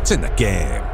It's in the game.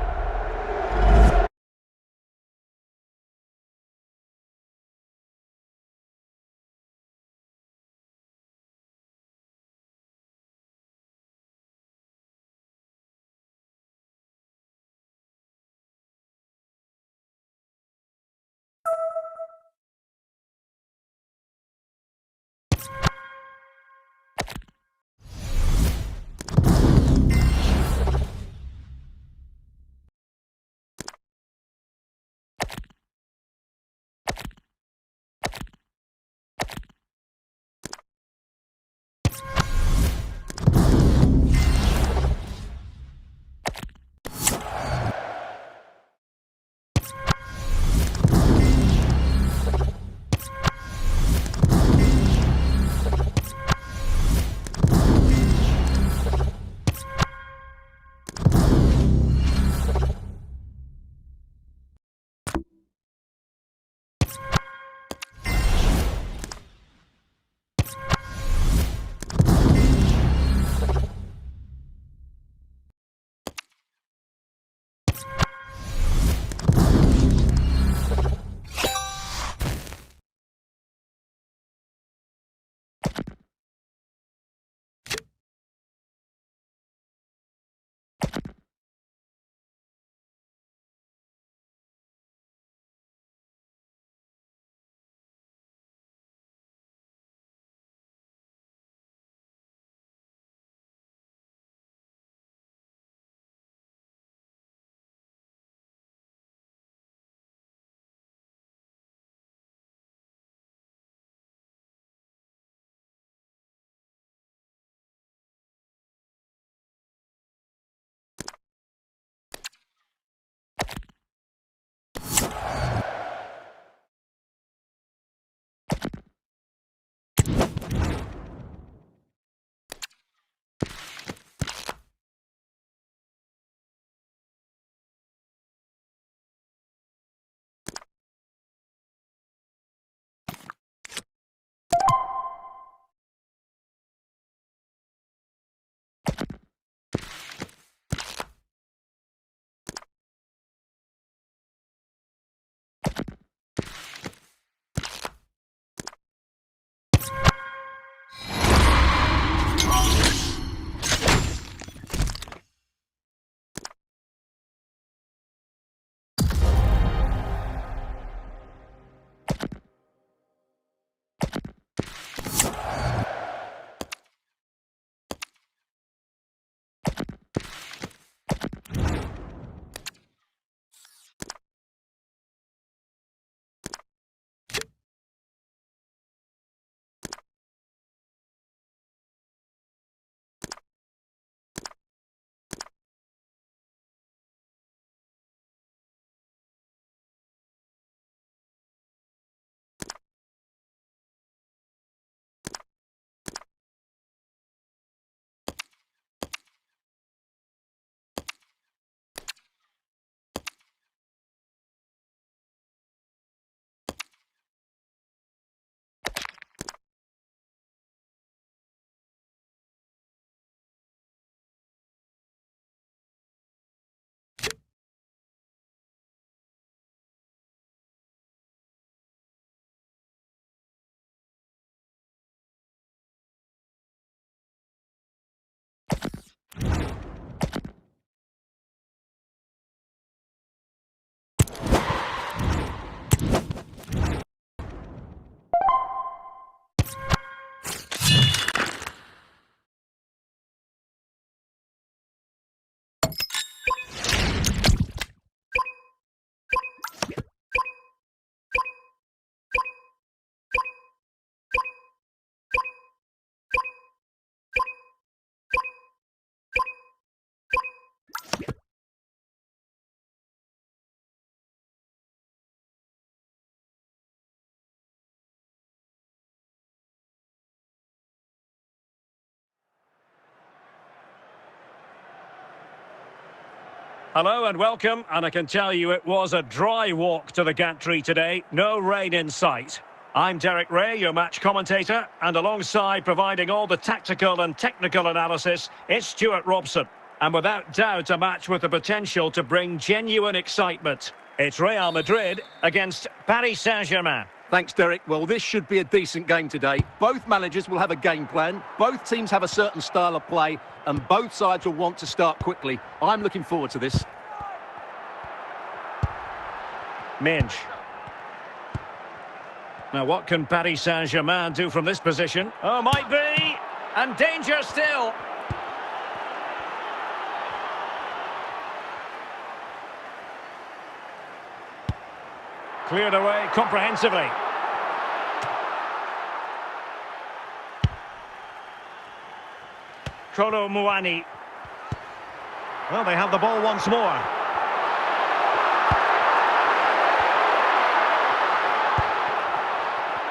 Hello and welcome, and I can tell you it was a dry walk to the gantry today, no rain in sight. I'm Derek Ray, your match commentator, and alongside providing all the tactical and technical analysis, it's Stuart Robson. And without doubt, a match with the potential to bring genuine excitement. It's Real Madrid against Paris Saint-Germain. Thanks, Derek. Well, this should be a decent game today. Both managers will have a game plan. Both teams have a certain style of play, and both sides will want to start quickly. I'm looking forward to this. Minge. Now, what can Paris Saint-Germain do from this position? Oh, might be! And danger still! Cleared away comprehensively. Kolo Muani. Well, they have the ball once more.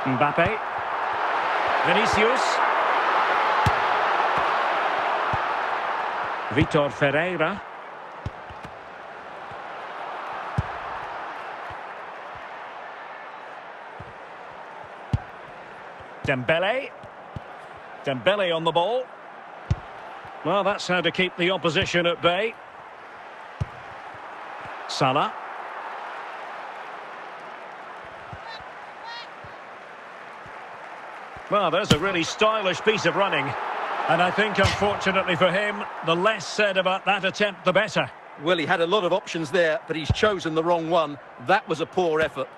Mbappe. Vinicius. Vitor Ferreira. Dembele. Dembele on the ball. Well, that's how to keep the opposition at bay. Salah. Well, there's a really stylish piece of running. And I think, unfortunately for him, the less said about that attempt, the better. Well, he had a lot of options there, but he's chosen the wrong one. That was a poor effort.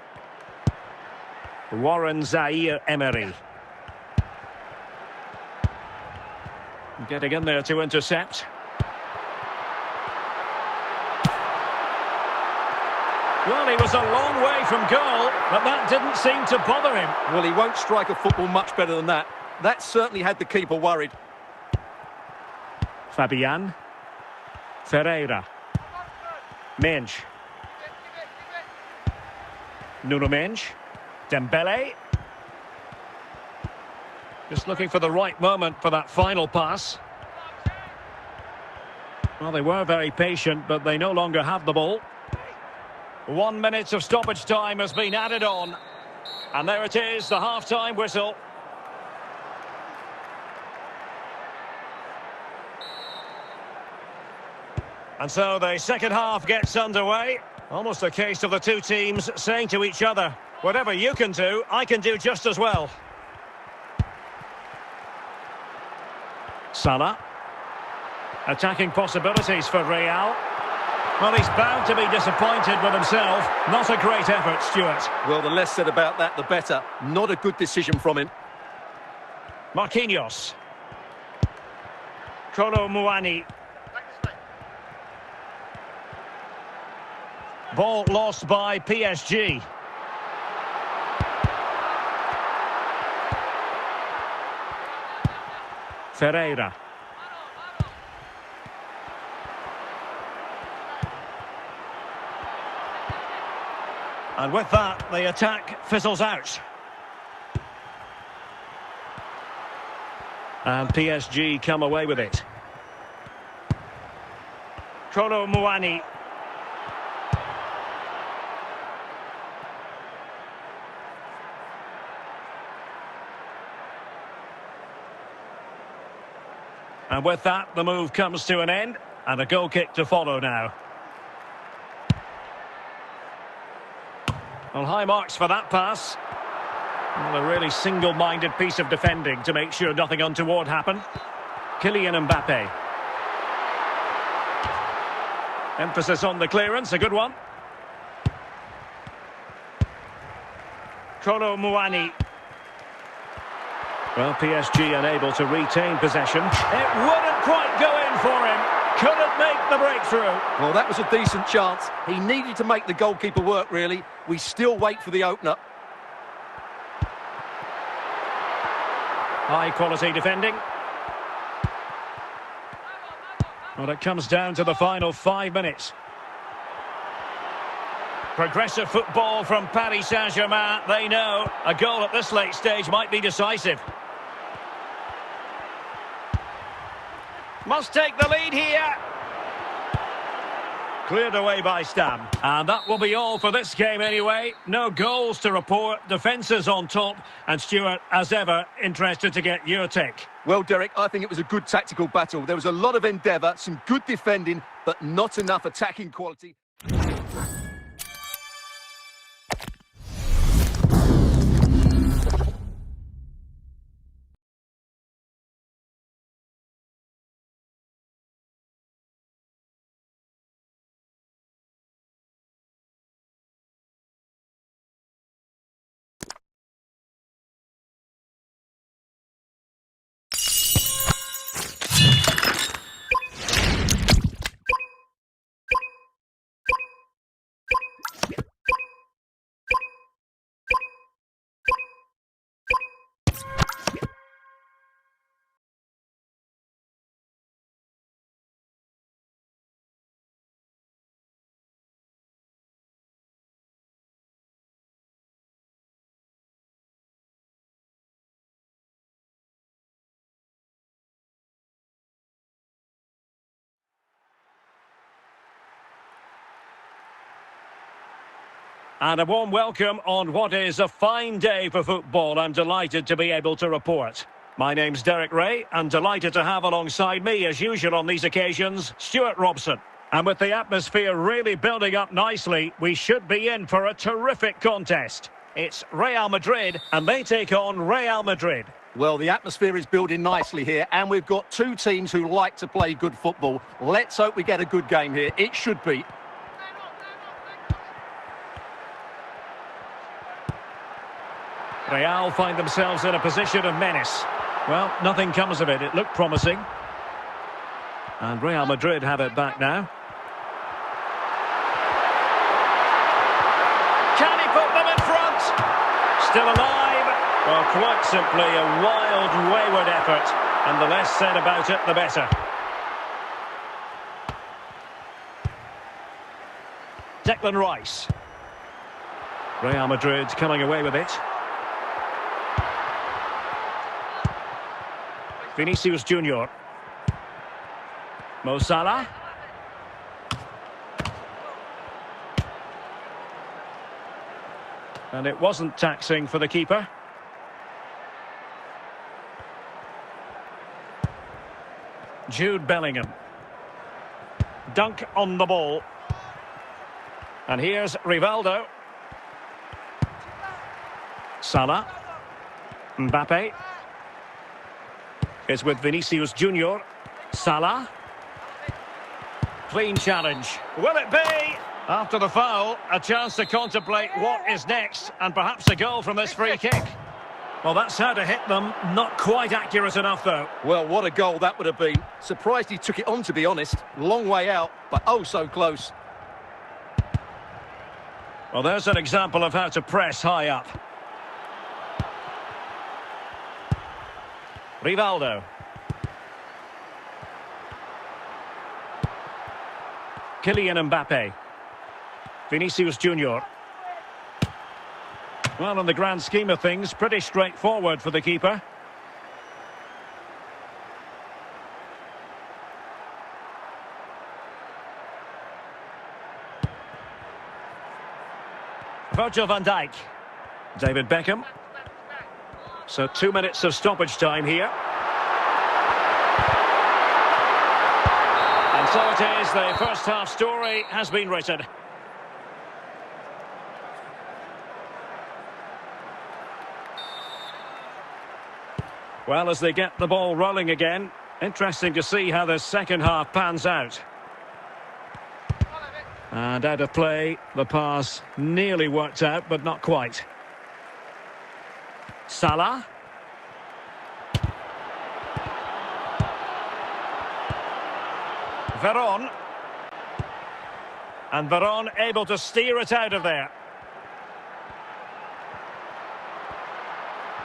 Warren Zaïre-Emery. Getting in there to intercept. Well, he was a long way from goal, but that didn't seem to bother him. Well, he won't strike a football much better than that. That certainly had the keeper worried. Fabian. Ferreira. Minge. Nuno Minge. Dembele. Just looking for the right moment for that final pass. Well, they were very patient, but they no longer have the ball. 1 minute of stoppage time has been added on. And there it is, the half-time whistle. And so the second half gets underway. Almost a case of the two teams saying to each other, whatever you can do, I can do just as well. Salah. Attacking possibilities for Real. Well, he's bound to be disappointed with himself. Not a great effort, Stuart. Well, the less said about that, the better. Not a good decision from him. Marquinhos. Kolo Muani. Ball lost by PSG. Ferreira. And with that, the attack fizzles out. And PSG come away with it. Kolo Muani. And with that, the move comes to an end, and a goal kick to follow now. Well, high marks for that pass. Well, a really single-minded piece of defending to make sure nothing untoward happened. Kylian Mbappe. Emphasis on the clearance, a good one. Kolo Muani. Well, PSG unable to retain possession. It wouldn't quite go in for him. Couldn't make the breakthrough. Well, that was a decent chance. He needed to make the goalkeeper work, really. We still wait for the opener. High-quality defending. Well, it comes down to the final 5 minutes. Progressive football from Paris Saint-Germain. They know a goal at this late stage might be decisive. Must take the lead here. Cleared away by Stam. And that will be all for this game anyway. No goals to report. Defences on top. And Stuart, as ever, interested to get your take. Well, Derek, I think it was a good tactical battle. There was a lot of endeavour, some good defending, but not enough attacking quality. And a warm welcome on what is a fine day for football. I'm delighted to be able to report. My name's Derek Ray, and delighted to have alongside me, as usual on these occasions, Stuart Robson. And with the atmosphere really building up nicely, we should be in for a terrific contest. It's Real Madrid, and they take on Real Madrid. Well, the atmosphere is building nicely here, and we've got two teams who like to play good football. Let's hope we get a good game here. It should be. Real find themselves in a position of menace. Well, nothing comes of it. It looked promising. And Real Madrid have it back now. Can he put them in front? Still alive. Well, quite simply a wild, wayward effort. And the less said about it, the better. Declan Rice. Real Madrid coming away with it. Vinicius Junior. Mo Salah. And it wasn't taxing for the keeper. Jude Bellingham. Dunk on the ball. And here's Rivaldo. Salah. Mbappe. It's with Vinicius Junior. Salah. Clean challenge. Will it be? After the foul, a chance to contemplate what is next, and perhaps a goal from this free kick. Well, that's how to hit them. Not quite accurate enough, though. Well, what a goal that would have been. Surprised he took it on, to be honest. Long way out, but oh so close. Well, there's an example of how to press high up. Rivaldo. Kylian Mbappe. Vinicius Junior. Well, in the grand scheme of things, pretty straightforward for the keeper. Virgil van Dijk. David Beckham. So 2 minutes of stoppage time here. And so it is, the first half story has been written. Well, as they get the ball rolling again, interesting to see how the second half pans out. And out of play, the pass nearly worked out, but not quite. Salah. Veron. And Veron able to steer it out of there.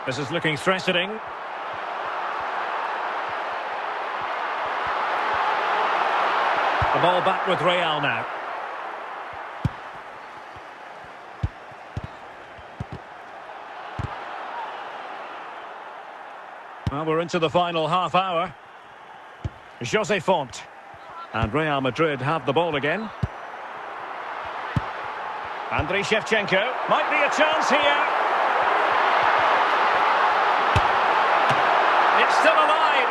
This is looking threatening. The ball back with Real now. Well, we're into the final half hour. Jose Font. And Real Madrid have the ball again. Andriy Shevchenko. Might be a chance here. It's still alive.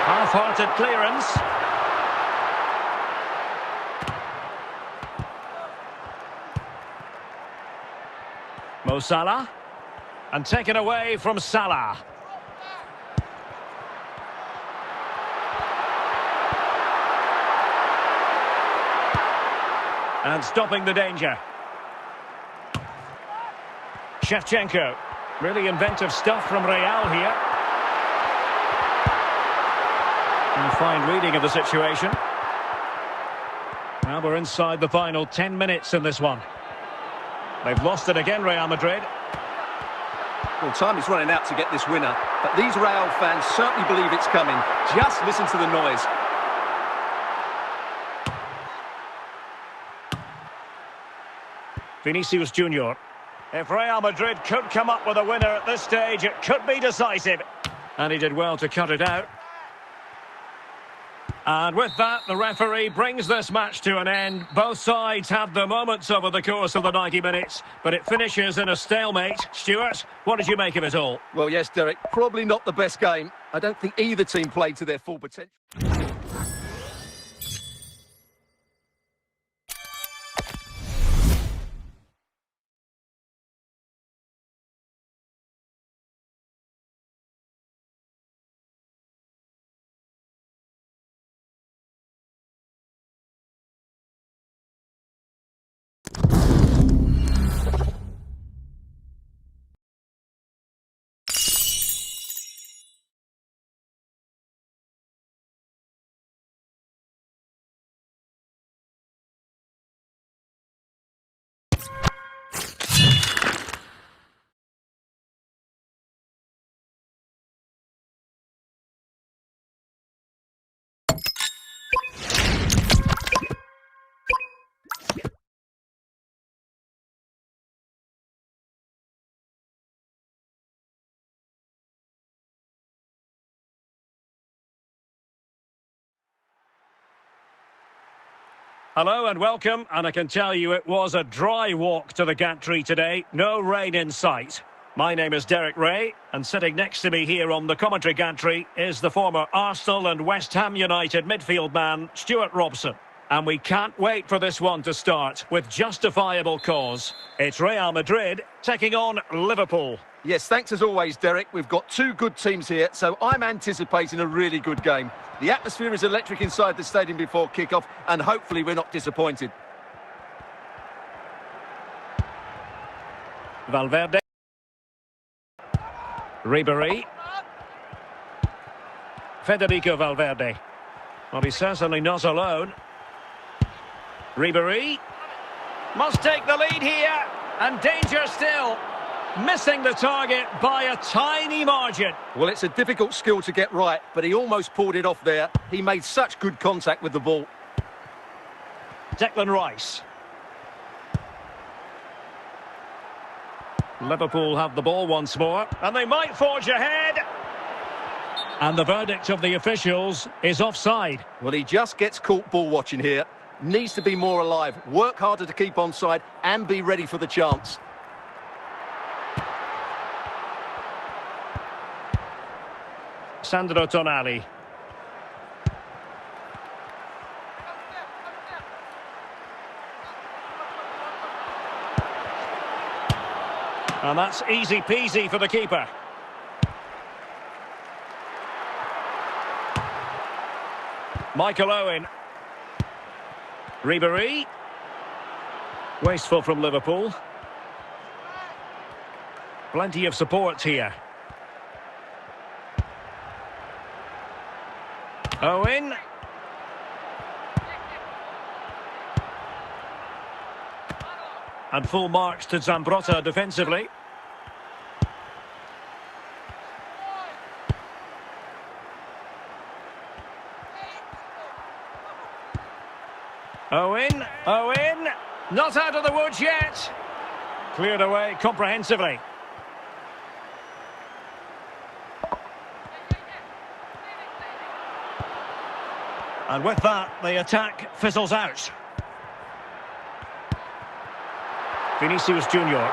Half-hearted clearance. Mo Salah. And taken away from Salah. And stopping the danger. Shevchenko. Really inventive stuff from Real here. And fine reading of the situation. Now we're inside the final 10 minutes in this one. They've lost it again, Real Madrid. Well, time is running out to get this winner, but these Real fans certainly believe it's coming. Just listen to the noise. Vinicius Junior. If Real Madrid could come up with a winner at this stage, it could be decisive. And he did well to cut it out. And with that, the referee brings this match to an end. Both sides had their moments over the course of the 90 minutes, but it finishes in a stalemate. Stuart, what did you make of it all? Well, yes, Derek, probably not the best game. I don't think either team played to their full potential. Hello and welcome, and I can tell you it was a dry walk to the gantry today. No rain in sight. My name is Derek Ray, and sitting next to me here on the commentary gantry is the former Arsenal and West Ham United midfield man, Stuart Robson. And we can't wait for this one to start with justifiable cause. It's Real Madrid taking on Liverpool. Yes, thanks as always, Derek. We've got two good teams here, so I'm anticipating a really good game. The atmosphere is electric inside the stadium before kick-off, and hopefully we're not disappointed. Valverde. Ribéry. Federico Valverde. Well, he's certainly not alone. Ribéry. Must take the lead here, and danger still. Missing the target by a tiny margin. Well, it's a difficult skill to get right, but he almost pulled it off there. He made such good contact with the ball. Declan Rice. Liverpool have the ball once more, and they might forge ahead. And the verdict of the officials is offside. Well, he just gets caught ball watching here. Needs to be more alive, work harder to keep onside, and be ready for the chance. Sandro Tonali. And that's easy peasy for the keeper. Michael Owen. Ribéry. Wasteful from Liverpool. Plenty of support here. Owen. And full marks to Zambrotta defensively. Owen. Owen. Not out of the woods yet. Cleared away comprehensively. And with that, the attack fizzles out. Vinicius Junior.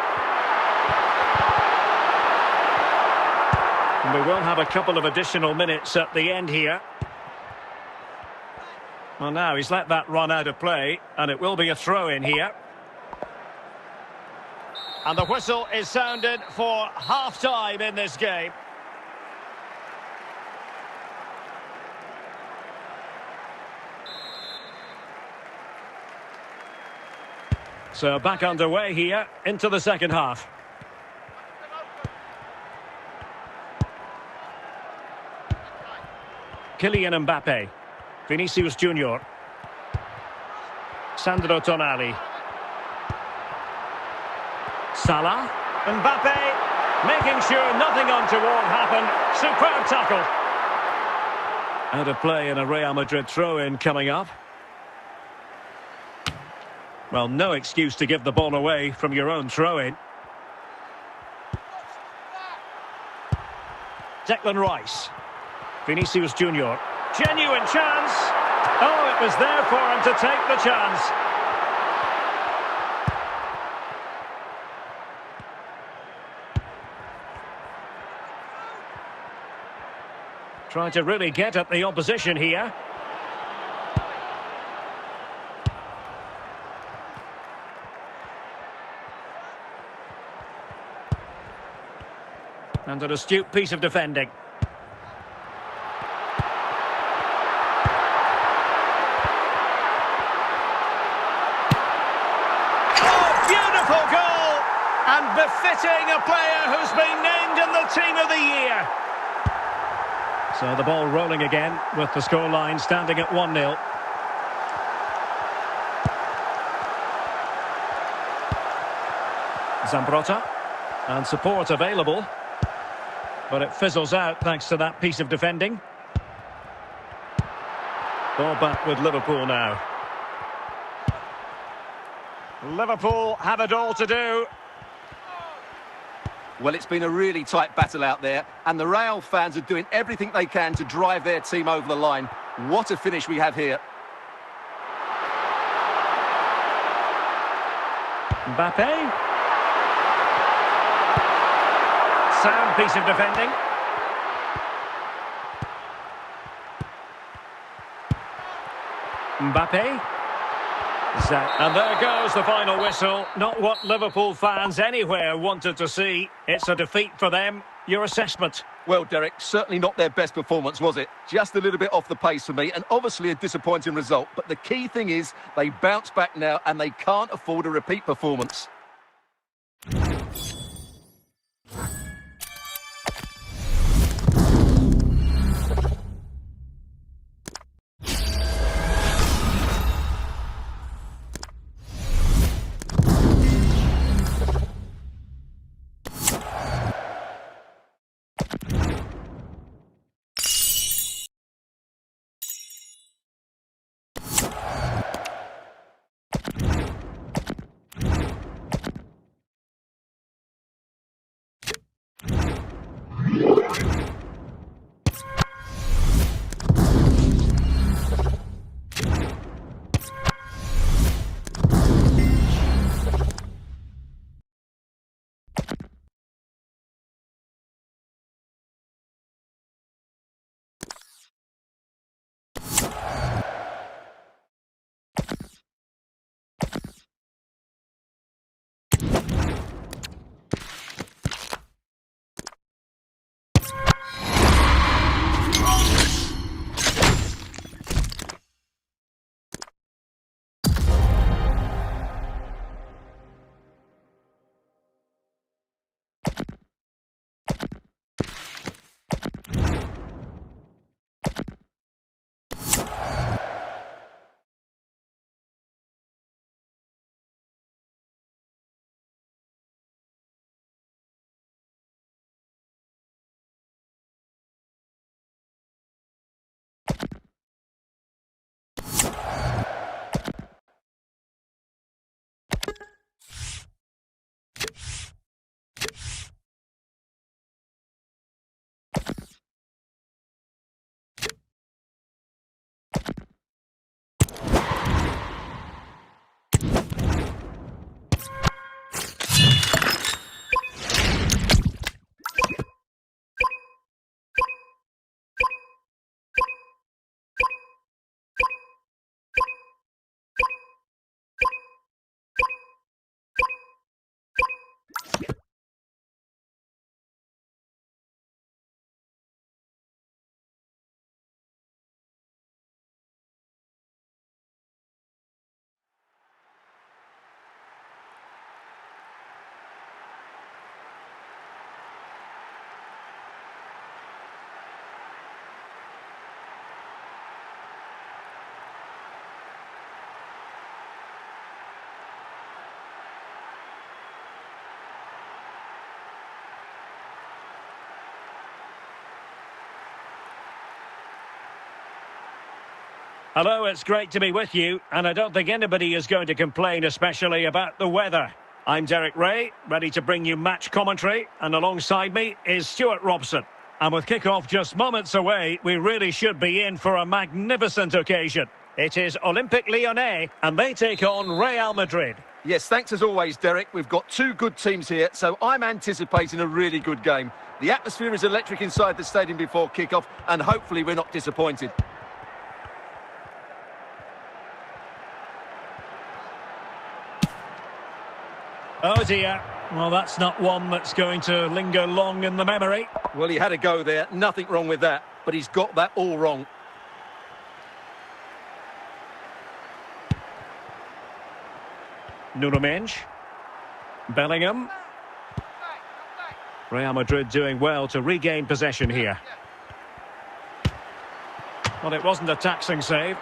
And we will have a couple of additional minutes at the end here. Well, now he's let that run out of play, and it will be a throw-in here. And the whistle is sounded for half-time in this game. So back underway here into the second half. Kylian Mbappe. Vinicius Junior. Sandro Tonali. Salah. Mbappe making sure nothing untoward happened. Superb tackle. Out of play and a Real Madrid throw-in coming up. Well, no excuse to give the ball away from your own throw-in. Declan Rice. Vinicius Junior. Genuine chance. Oh, it was there for him to take the chance. Trying to really get at the opposition here. And an astute piece of defending. Oh, beautiful goal! And befitting a player who's been named in the team of the year. So the ball rolling again with the scoreline standing at 1-0. Zambrotta. And support available. But it fizzles out thanks to that piece of defending. Ball back with Liverpool now. Liverpool have it all to do. Well, it's been a really tight battle out there, and the Real fans are doing everything they can to drive their team over the line. What a finish we have here. Mbappe. Sound piece of defending. Mbappe. And there goes the final whistle. Not what Liverpool fans anywhere wanted to see. It's a defeat for them. Your assessment? Well, Derek, certainly not their best performance, was it? Just a little bit off the pace for me, and obviously a disappointing result. But the key thing is they bounce back now, and they can't afford a repeat performance. Hello, it's great to be with you, and I don't think anybody is going to complain, especially about the weather. I'm Derek Ray, ready to bring you match commentary, and alongside me is Stuart Robson. And with kick-off just moments away, we really should be in for a magnificent occasion. It is Olympique Lyonnais, and they take on Real Madrid. Yes, thanks as always, Derek. We've got two good teams here, so I'm anticipating a really good game. The atmosphere is electric inside the stadium before kick-off, and hopefully we're not disappointed. Oh dear, well that's not one that's going to linger long in the memory. Well, he had a go there, nothing wrong with that, but he's got that all wrong. Nuno Mendes. Bellingham. Real Madrid doing well to regain possession here. Well, it wasn't a taxing save.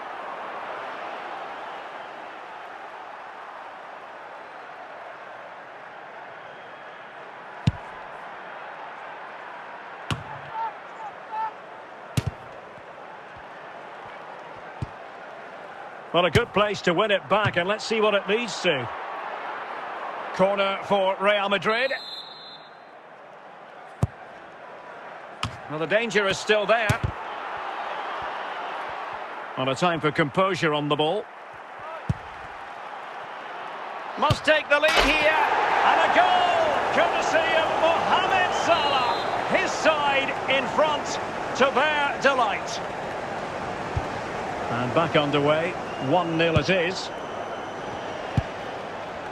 Well, a good place to win it back, and let's see what it leads to. Corner for Real Madrid. Well, the danger is still there. Well, a time for composure on the ball. Must take the lead here. And a goal, courtesy of Mohamed Salah. His side in front to their delight. And back underway. 1-0 it is.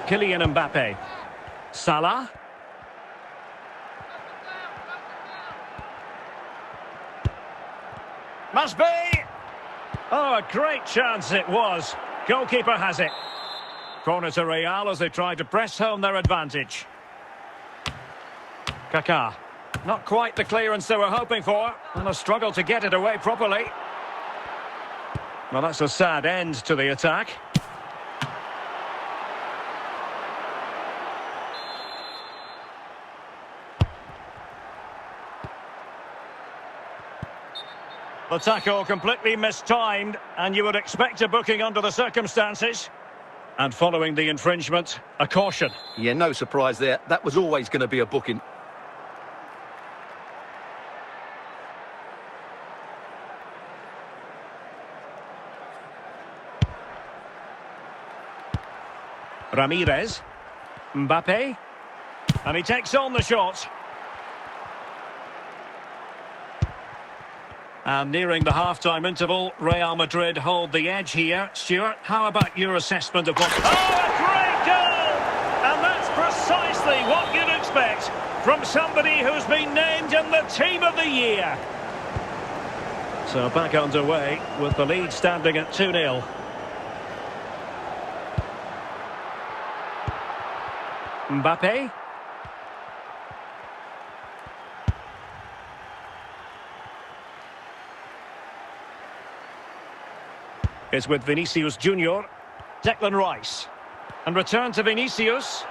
Kylian Mbappe. Salah. Must be. Oh, a great chance it was. Goalkeeper has it. Corner to Real as they try to press home their advantage. Kaká. Not quite the clearance they were hoping for. And a struggle to get it away properly. Well, that's a sad end to the attack. The tackle completely mistimed, and you would expect a booking under the circumstances. And following the infringement, a caution. Yeah, no surprise there. That was always going to be a booking. Ramirez. Mbappe. And he takes on the shot. And nearing the half-time interval, Real Madrid hold the edge here. Stuart, how about your assessment of what... Oh, a great goal! And that's precisely what you'd expect from somebody who's been named in the Team of the Year. So back underway with the lead standing at 2-0. Mbappe. It's with Vinicius Junior. Declan Rice. And return to Vinicius.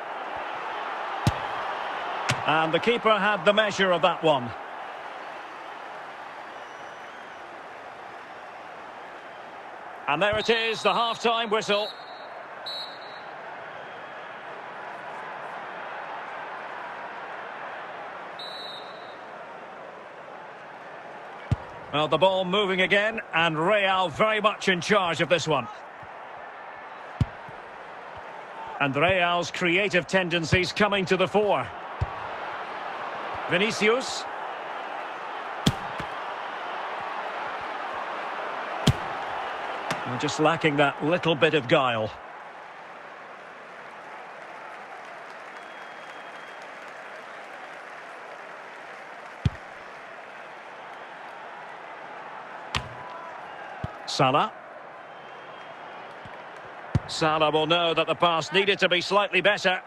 And the keeper had the measure of that one. And there it is, the half-time whistle. Well, the ball moving again, and Real very much in charge of this one. And Real's creative tendencies coming to the fore. Vinicius. Well, just lacking that little bit of guile. Salah. Salah will know that the pass needed to be slightly better.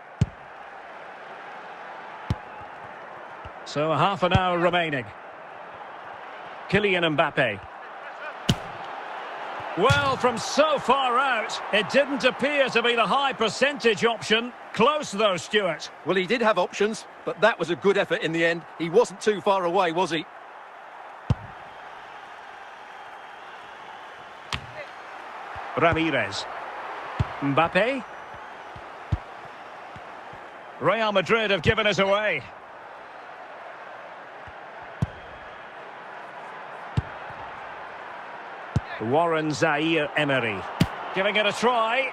So half an hour remaining. Kylian Mbappe. Well, from so far out, it didn't appear to be the high percentage option. Close though, Stuart. Well, he did have options, but that was a good effort in the end. He wasn't too far away, was he? Ramirez. Mbappe. Real Madrid have given us away. Warren Zaire-Emery. Giving it a try.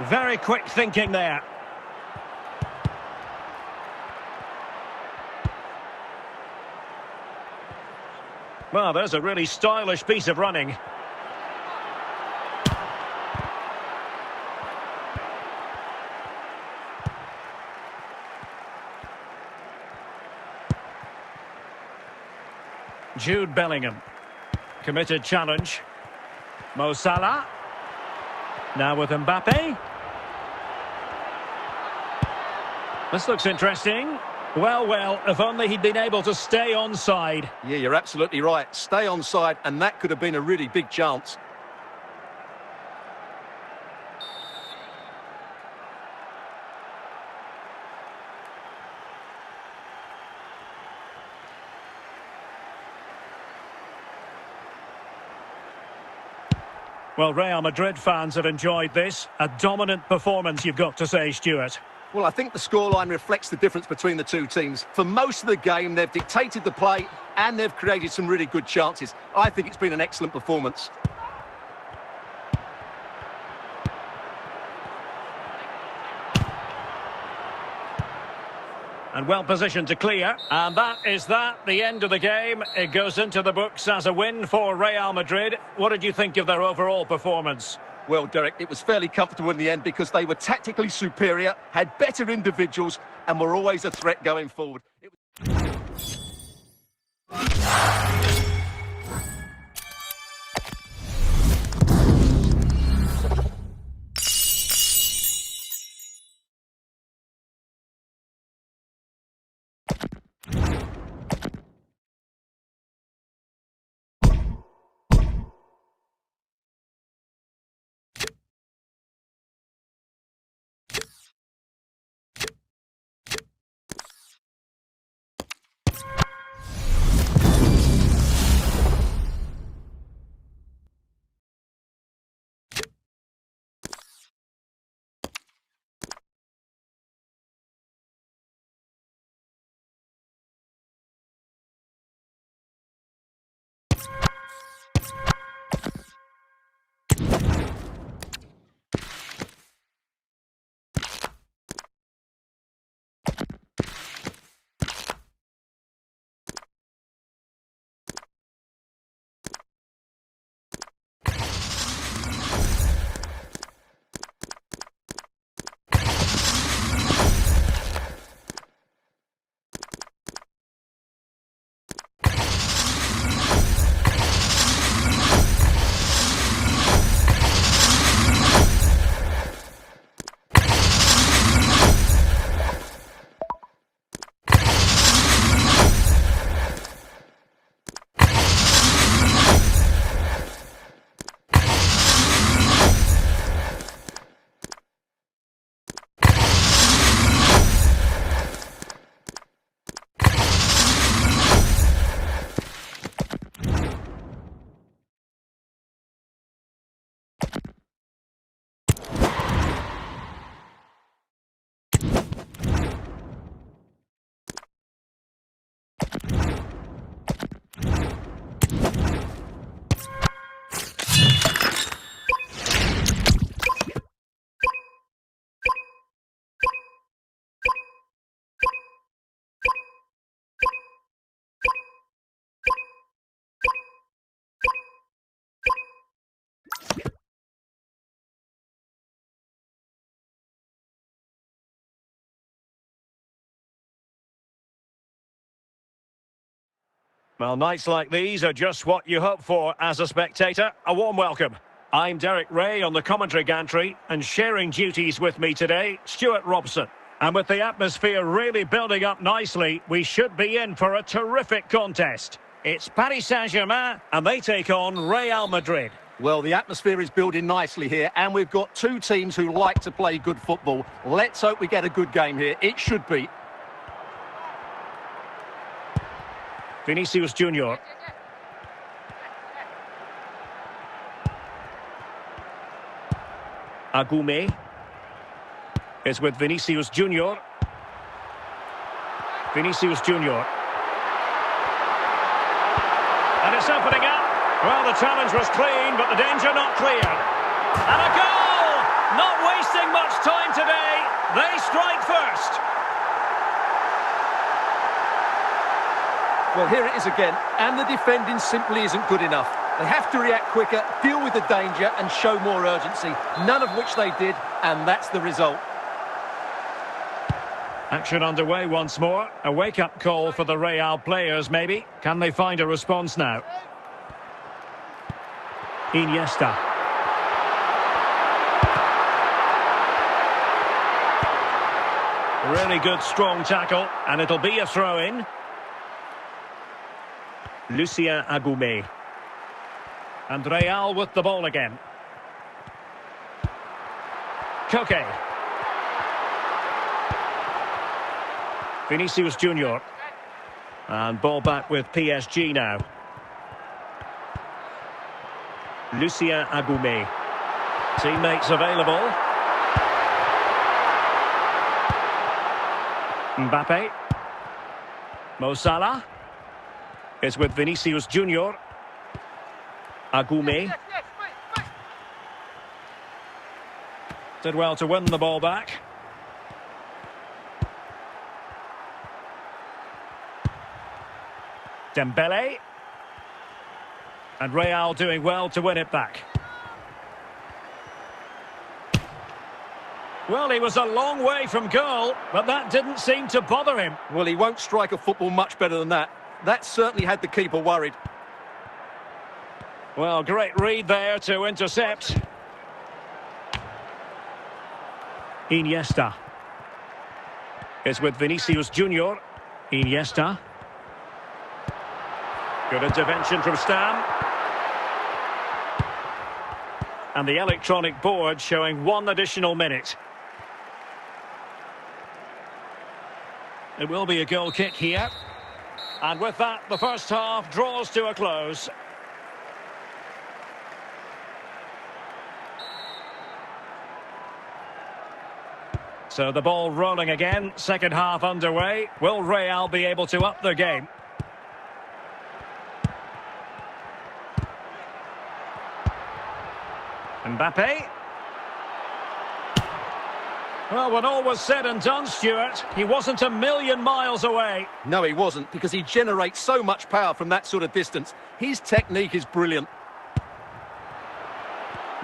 Very quick thinking there. Well, there's a really stylish piece of running. Jude Bellingham. Committed challenge. Mo Salah. Now with Mbappe. This looks interesting. Well, if only he'd been able to stay onside. Yeah, you're absolutely right. Stay onside, and that could have been a really big chance. Well, Real Madrid fans have enjoyed this. A dominant performance, you've got to say, Stuart. Well, I think the scoreline reflects the difference between the two teams. For most of the game, they've dictated the play and they've created some really good chances. I think it's been an excellent performance. And well positioned to clear. And that is that. The end of the game. It goes into the books as a win for Real Madrid. What did you think of their overall performance? Well, Derek, it was fairly comfortable in the end because they were tactically superior, had better individuals, and were always a threat going forward. Well, nights like these are just what you hope for as a spectator. A warm welcome. I'm Derek Ray on the commentary gantry, and sharing duties with me today, Stuart Robson. And with the atmosphere really building up nicely, we should be in for a terrific contest. It's Paris Saint-Germain, and they take on Real Madrid. Well, the atmosphere is building nicely here, and we've got two teams who like to play good football. Let's hope we get a good game here. It should be. Vinicius Junior. Agume is with Vinicius Junior. Vinicius Junior. And it's opening up. Well, the challenge was clean, but the danger not clear. And a goal! Not wasting much time today. They strike first. Well, here it is again, and the defending simply isn't good enough. They have to react quicker, deal with the danger and show more urgency, none of which they did, and that's the result. Action underway once more. A wake-up call for the Real players, maybe. Can they find a response now? Iniesta. Really good, strong tackle, and it'll be a throw-in. Lucien Agume. And Real with the ball again. Koke. Vinicius Junior. And ball back with PSG now. Lucien Agume. Teammates available. Mbappe. Mo Salah is with Vinicius Junior. Agume. Did well to win the ball back. Dembele. And Real doing well to win it back. Well, he was a long way from goal, but that didn't seem to bother him. Well, he won't strike a football much better than that. That certainly had the keeper worried. Well, great read there to intercept. Iniesta is with Vinicius Junior. Iniesta. Good intervention from Stam. And the electronic board showing 1 additional minute. It will be a goal kick here. And with that, the first half draws to a close. So the ball rolling again, second half underway. Will Real be able to up their game? Mbappe. Well, when all was said and done, Stuart, he wasn't a million miles away. No, he wasn't, because he generates so much power from that sort of distance. His technique is brilliant.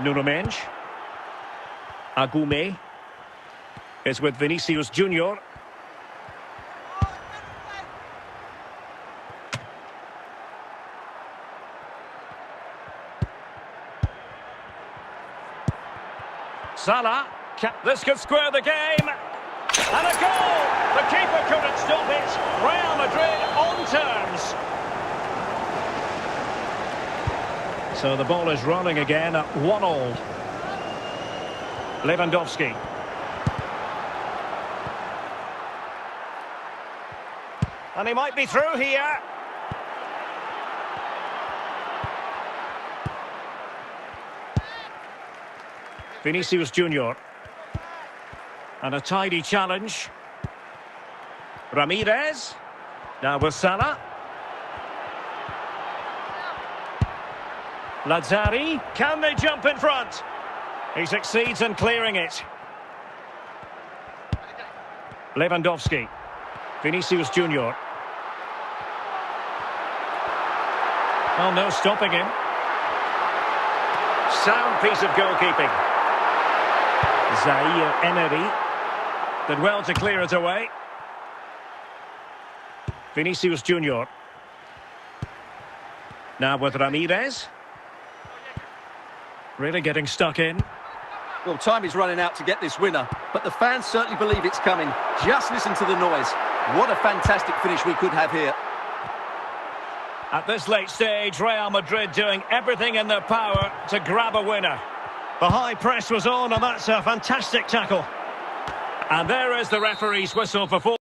Nuno Mendes. Agume is with Vinicius Junior. Salah. This could square the game. And a goal! The keeper couldn't stop it. Real Madrid on terms. So the ball is rolling again at 1-1. Lewandowski. And he might be through here. Vinicius Junior. And a tidy challenge. Ramirez. Now with Salah. Lazzari. Can they jump in front? He succeeds in clearing it. Lewandowski. Vinicius Junior. Oh, no stopping him. Sound piece of goalkeeping. Zaire Emery did well to clear it away. Vinicius Junior. Now with Ramirez. Really getting stuck in. Well, time is running out to get this winner, but the fans certainly believe it's coming. Just listen to the noise. What a fantastic finish we could have here. At this late stage, Real Madrid doing everything in their power to grab a winner. The high press was on, and that's a fantastic tackle. And there is the referee's whistle for 4.